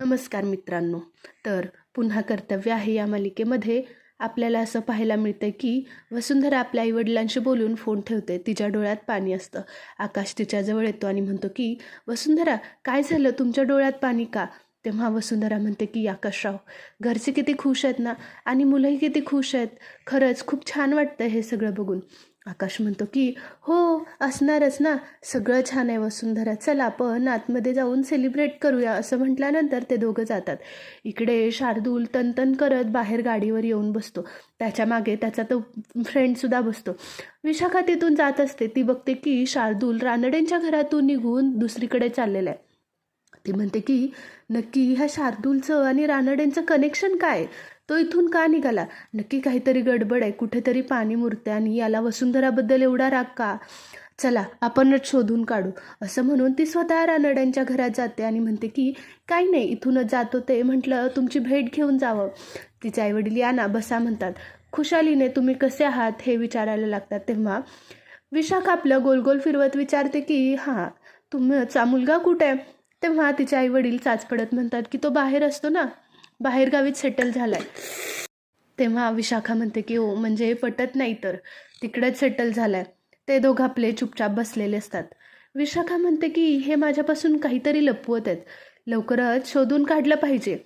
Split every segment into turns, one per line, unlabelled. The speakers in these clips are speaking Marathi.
नमस्कार मित्रांनो. तर पुन्हा कर्तव्य आहे या मालिकेमध्ये आपल्याला असं पाहायला मिळतं की वसुंधरा आपल्या आईवडिलांशी बोलून फोन ठेवते. तिच्या डोळ्यात पाणी असतं. आकाश तिच्याजवळ येतो आणि म्हणतो की वसुंधरा, काय झालं, तुमच्या डोळ्यात पाणी का? तेव्हा वसुंधरा म्हणते की आकाशराव, घरचे किती खुश आहेत ना, आणि मुलंही किती खुश आहेत. खरंच खूप छान वाटतं हे सगळं बघून. आकाश म्हणतो की हो, असणारच ना, सगळं छान आहे वसुंधरा, चला आपण आतमध्ये जाऊन सेलिब्रेट करूया. असं म्हटल्यानंतर ते दोघं जातात. इकडे शार्दूल तनतन करत बाहेर गाडीवर येऊन बसतो. त्याच्या मागे त्याचा तो फ्रेंडसुद्धा बसतो. विशाखा तिथून जात असते. ती बघते की शार्दूल रानडेंच्या घरातून निघून दुसरीकडे चाललेला आहे. ती म्हणते की नक्की ह्या शार्दूलचं आणि रानडेंचं कनेक्शन काय? तो इथून का निघाला? नक्की काहीतरी गडबड आहे, कुठेतरी पाणी मुरते आणि याला वसुंधराबद्दल एवढा राग का? चला आपणच शोधून काढू. असं म्हणून ती स्वतः रानड्यांच्या घरात जाते आणि म्हणते की काही नाही, इथूनच जातो ते, म्हटलं तुमची भेट घेऊन जावं. तिचे आईवडील या ना, बसा म्हणतात. खुशालीने तुम्ही कसे आहात हे विचारायला लागतात. तेव्हा विशाखा आपलं गोल गोल फिरवत विचारते की हां, तुमचा मुलगा कुठे आहे? तेव्हा तिचे आईवडील चाचपडत म्हणतात की तो बाहेर असतो ना, बाहेरगावीच सेटल झालाय. तेव्हा विशाखा म्हणते की हो, म्हणजे पटत नाही तर तिकडेच सेटल झालाय. ते दोघं आपले चुपचाप बसलेले असतात. विशाखा म्हणते की हे माझ्यापासून काहीतरी लपवत आहेत, लवकरच शोधून काढलं पाहिजे.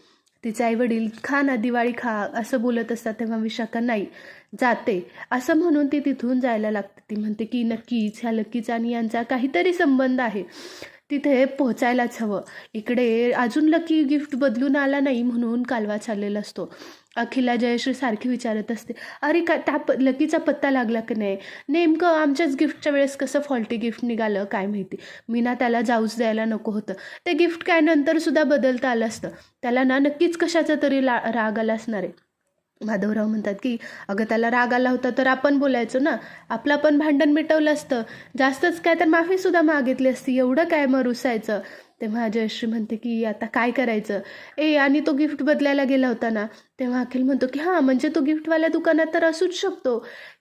तिचे आईवडील खा ना, दिवाळी खा असं बोलत असतात. तेव्हा विशाखा नाही, जाते असं म्हणून ती तिथून जायला लागते. ती म्हणते की नक्कीच ह्या लकीचा आणि यांचा काहीतरी संबंध आहे, तिथे पोहोचायलाच हवं. इकडे अजून लकी गिफ्ट बदलून आला नाही म्हणून कालवा चाललेला असतो. अखिला जयश्री सारखी विचारत असते, अरे का त्या लकीचा पत्ता लागला की नाही? नेमकं आमच्याच गिफ्टच्या वेळेस कसं फॉल्टी गिफ्ट निघालं काय माहिती. मी ना त्याला जाऊच द्यायला नको होतं. ते गिफ्ट काय नंतरसुद्धा बदलता आलं असतं. त्याला ना नक्कीच कशाचा तरी राग आला असणार आहे. माधवराव म्हणतात की अगं, त्याला राग आला होता तर आपण बोलायचो ना, आपलं पण भांडण मिटवलं असतं, जास्तच काय तर माफीसुद्धा मागितली असती, एवढं काय मग रुसायचं. तेव्हा जयश्री म्हणते की आता काय करायचं? आणि तो गिफ्ट बदलायला गेला होता ना? तेव्हा अखिल म्हणतो की हां, म्हणजे तो गिफ्टवाल्या दुकानात तर असूच शकतो.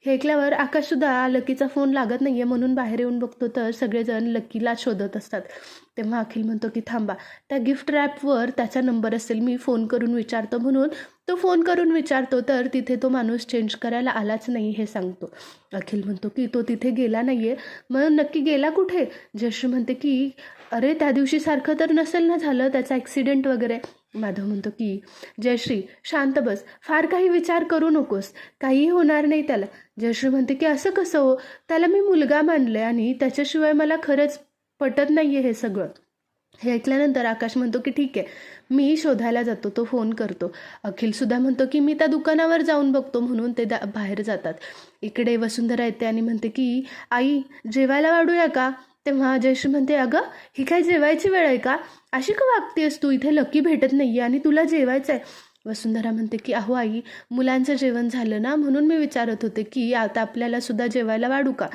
हे ऐकल्यावर आकाशसुद्धा लकीचा फोन लागत नाही आहे म्हणून बाहेर येऊन बघतो तर सगळेजण लकीला शोधत असतात. तेव्हा अखिल म्हणतो की थांबा, त्या गिफ्ट रॅपवर त्याचा नंबर असेल, मी फोन करून विचारतो. म्हणून तो फोन करून विचारतो तर तिथे तो माणूस चेंज करायला आलाच नाही हे सांगतो. अखिल म्हणतो की तो तिथे गेला नाही आहे, मग नक्की गेला कुठे? जयश्री म्हणते की अरे, त्या दिवशी सारखं तर नसेल ना झालं, त्याचा ॲक्सिडेंट वगैरे. माधव म्हणतो की जयश्री शांत बस, फार काही विचार करू नकोस, काहीही होणार नाही त्याला. जयश्री म्हणते की असं कसं हो, त्याला मी मुलगा मानले आणि त्याच्याशिवाय मला खरंच पटत नाही आहे हे सगळं. हे ऐकल्यानंतर आकाश म्हणतो की ठीक आहे, मी शोधायला जातो, तो फोन करतो. अखिलसुद्धा म्हणतो की मी त्या दुकानावर जाऊन बघतो. म्हणून ते बाहेर जातात. इकडे वसुंधरा येते आणि म्हणते की आई, जेवायला वाढूया का? तेव्हा जयश्री म्हणते अगं, ही काय जेवायची वेळ आहे का? अशी का वागतेस तू? इथे लकी भेटत नाही आहे आणि तुला जेवायचं आहे. वसुंधरा म्हणते की अहो आई, मुलांचं जेवण झालं ना, म्हणून मी विचारत होते की आता आपल्याला सुद्धा जेवायला वाढू का?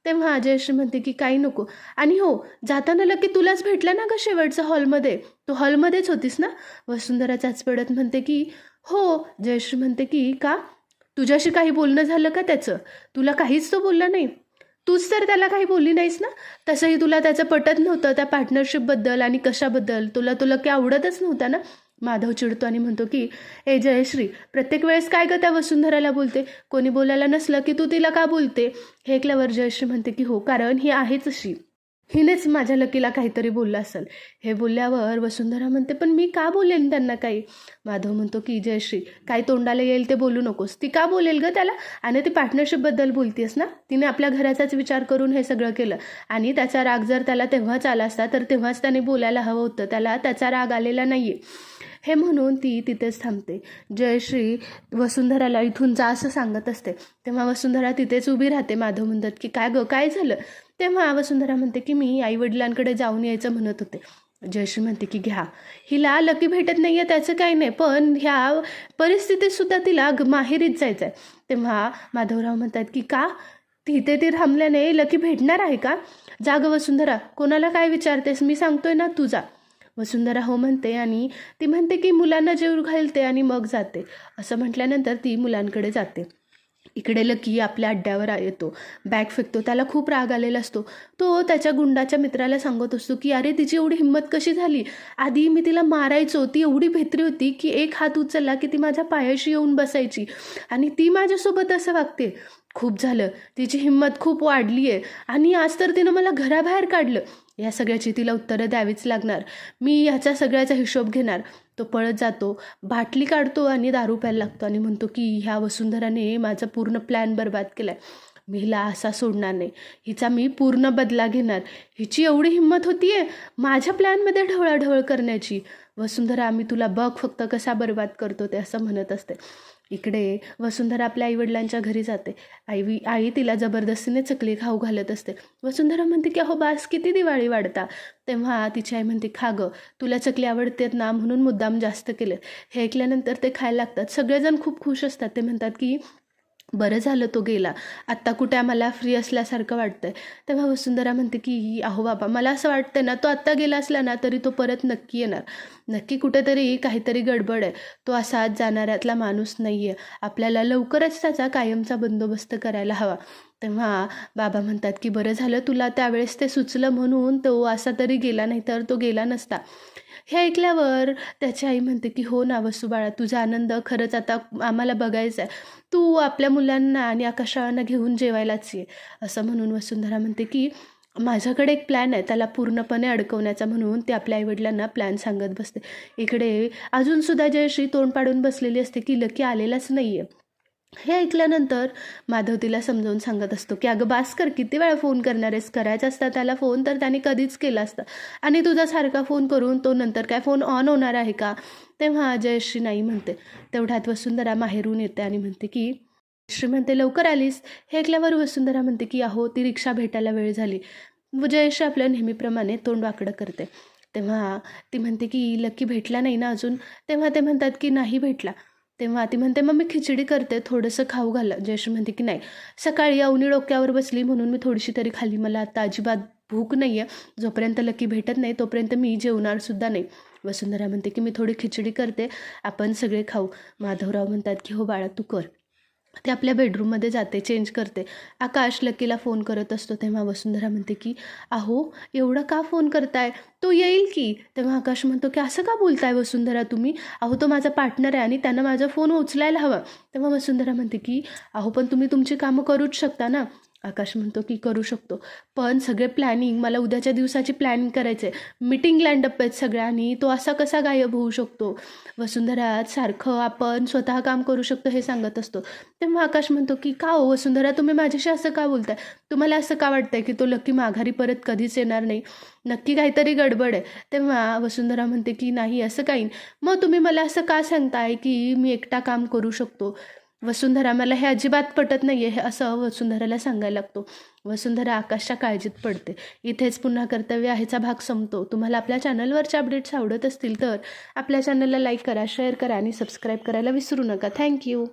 तेव्हा जयश्री म्हणते की काही नको. आणि हो, जाताना लकी तुलाच भेटला ना गं शेवटचं हॉलमध्ये, तू हॉलमध्येच होतीस ना? वसुंधरा चाचपडत म्हणते की हो. जयश्री म्हणते की का, तुझ्याशी काही बोलणं झालं का त्याचं? तुला काहीच तो बोलला नाही? तूच तर त्याला काही बोलली नाहीस ना? तसंही तुला त्याचं पटत नव्हतं त्या पार्टनरशिपबद्दल आणि कशाबद्दल, तुला काही आवडतच नव्हता ना? माधव चिडतो आणि म्हणतो की जयश्री, प्रत्येक वेळेस काय ग त्या वसुंधराला बोलते? कोणी बोलायला नसलं की तू तिला का बोलते? हे ऐकल्यावर जयश्री म्हणते की हो, कारण ही आहेच अशी, हिनेच माझ्या लकीला काहीतरी बोललं असेल. हे बोलल्यावर वसुंधरा म्हणते पण मी का बोलेन त्यांना काही? माधव म्हणतो की जयश्री, काय तोंडाला येईल ते बोलू नकोस. ती का बोलेल ग त्याला? आणि ती पार्टनरशिपबद्दल बोलतीस ना, तिने आपल्या घराचाच विचार करून हे सगळं केलं. आणि त्याचा राग जर त्याला तेव्हाच आला असता तर तेव्हाच त्याने बोलायला हवं होतं. त्याला त्याचा राग आलेला नाही आहे. हे म्हणून ती तिथेच थांबते. जयश्री वसुंधराला इथून जा असं सांगत असते. तेव्हा वसुंधरा तिथेच उभी राहते. माधव म्हणतात की काय गं, काय झालं? तेव्हा वसुंधरा म्हणते की मी आईवडिलांकडे जाऊन यायचं म्हणत होते. जयश्री म्हणते की घ्या, हिला लकी भेटत नाही आहे त्याचं काही नाही, पण ह्या परिस्थितीतसुद्धा तिला माहेरीच जायचं आहे. तेव्हा माधवराव म्हणतात की का, तिथे ती थांबल्याने लकी भेटणार आहे का? जाग वसुंधरा, कोणाला काय विचारतेस, मी सांगतोय ना, तू जा. वसुंधरा हो म्हणते आणि ती म्हणते की मुलांना जेवू घालते आणि मग जाते. असं म्हटल्यानंतर ती मुलांकडे जाते. इकडे लकी आपल्या अड्ड्यावर येतो, बॅग फेकतो. त्याला खूप राग आलेला असतो. तो त्याच्या गुंडाच्या मित्राला सांगत असतो की अरे तिची एवढी हिंमत कशी झाली, आधी मी तिला मारायचो, ती एवढी भेत्री होती की एक हात उचलला की ती माझ्या पायाशी येऊन बसायची आणि ती माझ्यासोबत असं वागते. खूप झालं, तिची हिंमत खूप वाढली आहे आणि आज तर तिनं मला घराबाहेर काढलं. या सगळ्याची तिला उत्तरं द्यावीच लागणार. मी ह्याचा सगळ्याचा हिशोब घेणार. तो पळत जातो, बाटली काढतो आणि दारू प्यायला लागतो आणि म्हणतो की ह्या वसुंधराने माझा पूर्ण प्लॅन बरबाद केला आहे. मी हिला असा सोडणार नाही. हिचा मी पूर्ण बदला घेणार. हिची एवढी हिंमत होती आहे माझ्या प्लॅनमध्ये ढवळाढवळ करण्याची. वसुंधरा, मी तुला बघ फक्त कसा बरबाद करतो ते, असं म्हणत असते. इकडे वसुंधरा आपल्या आईवडिलांच्या घरी जाते. आई तिला जबरदस्तीने चकली खाऊ घालत असते. वसुंधरा म्हणते की अहो बास, किती दिवाळी वाढता. तेव्हा तिची आई म्हणते खा गं, तुला चकली आवडतेत ना म्हणून मुद्दाम जास्त केलं. हे ऐकल्यानंतर ते खायला लागतात. सगळेजण खूप खुश असतात. ते म्हणतात की बरं झालं तो गेला, आत्ता कुठे आम्हाला फ्री असल्यासारखं वाटतंय. तेव्हा वसुंधरा म्हणते की अहो बाबा, मला असं वाटतं ना, तो आत्ता गेला असला ना तरी तो परत नक्की येणार. नक्की कुठेतरी काहीतरी गडबड आहे. तो असाच जाणाऱ्यातला माणूस नाही आहे. आपल्याला लवकरच त्याचा कायमचा बंदोबस्त करायला हवा. तेव्हा बाबा म्हणतात की बरं झालं तुला त्यावेळेस ते सुचलं म्हणून तो असा तरी गेला, नाही तर तो गेला नसता. हे ऐकल्यावर त्याची आई म्हणते की हो ना वसू बाळा, तुझा आनंद खरंच आता आम्हाला बघायचा आहे. तू आपल्या मुलांना आणि आकाशाळांना घेऊन जेवायलाच ये. असं म्हणून वसुंधरा म्हणते की माझ्याकडे एक प्लॅन आहे त्याला पूर्णपणे अडकवण्याचा, म्हणून ते आपल्या आईवडिलांना प्लॅन सांगत बसते. इकडे अजूनसुद्धा जयश्री तोंड पाडून बसलेली असते की लकी आलेलाच नाही आहे. हे ऐकल्यानंतर माधव तिला समजावून सांगत असतो की अगं बास कर, किती वेळा फोन करणार आहेस, करायचा असता त्याला फोन तर त्याने कधीच केला असता आणि तुझा सारखा फोन करून तो नंतर काय फोन ऑन होणार आहे का. तेव्हा जयश्री नाही म्हणते. तेवढ्यात वसुंधरा माहेरून येते आणि म्हणते की जयश्री म्हणते लवकर आलीस. हे ऐकल्यावर वसुंधरा म्हणते की अहो ती रिक्षा भेटायला वेळ झाली. जयश्री आपल्या नेहमीप्रमाणे तोंड वाकडं करते. तेव्हा ती म्हणते की लकी भेटला नाही ना अजून. तेव्हा ते म्हणतात की नाही भेटला. तेव्हा ती म्हणते मग मी खिचडी करते, थोडंसं खाऊ घाला. जयश्री म्हणते की नाही, सकाळी अवनी डोक्यावर बसली म्हणून मी थोडीशी तरी खाल्ली, मला आता अजिबात भूक नाही आहे. जोपर्यंत लकी भेटत नाही तोपर्यंत मी जेवणारसुद्धा नाही. वसुंधरा म्हणते की मी थोडी खिचडी करते, आपण सगळे खाऊ. माधवराव म्हणतात की हो बाळा तू कर. ते आपल्या बेडरूममध्ये जाते, चेंज करते. आकाश लकीला फोन करत असतो. तेव्हा वसुंधरा म्हणते की अहो एवढं का फोन करताय, तो येईल की. तेव्हा आकाश म्हणतो की असं का बोलताय वसुंधरा तुम्ही, अहो तो माझा पार्टनर आहे आणि त्यानं माझा फोन उचलायला हवा. तेव्हा वसुंधरा म्हणते की अहो पण तुम्ही तुमची कामं करूच शकता ना. आकाश म्हणतो की करू शकतो, पण सगळे प्लॅनिंग, मला उद्याच्या दिवसाची प्लॅनिंग करायचं आहे, मीटिंग लँड अप आहेत सगळ्या आणि तो असा कसा गायब होऊ शकतो. वसुंधरा सारखं आपण स्वतः काम करू शकतो हे सांगत असतो. तेव्हा आकाश म्हणतो की का हो वसुंधरा, तुम्ही माझ्याशी असं का बोलताय, तुम्हाला असं का वाटतंय की तो लकी माघारी परत कधीच येणार नाही, नक्की काहीतरी गडबड आहे. तेव्हा वसुंधरा म्हणते की नाही असं काही, मग तुम्ही मला असं का सांगताय की मी एकटा काम करू शकतो. वसुंधरा, मला हे अजिबात पटत नाही आहे, हे असं वसुंधराला सांगायला लागतो. वसुंधरा आकाशच्या काळजीत पडते. इथेच पुन्हा कर्तव्य आहेचा भाग संपतो. तुम्हाला आपल्या चॅनलवरचे अपडेट्स आवडत असतील तर आपल्या चॅनलला लाईक करा, शेअर करा आणि सबस्क्राईब करायला विसरू नका. थँक्यू.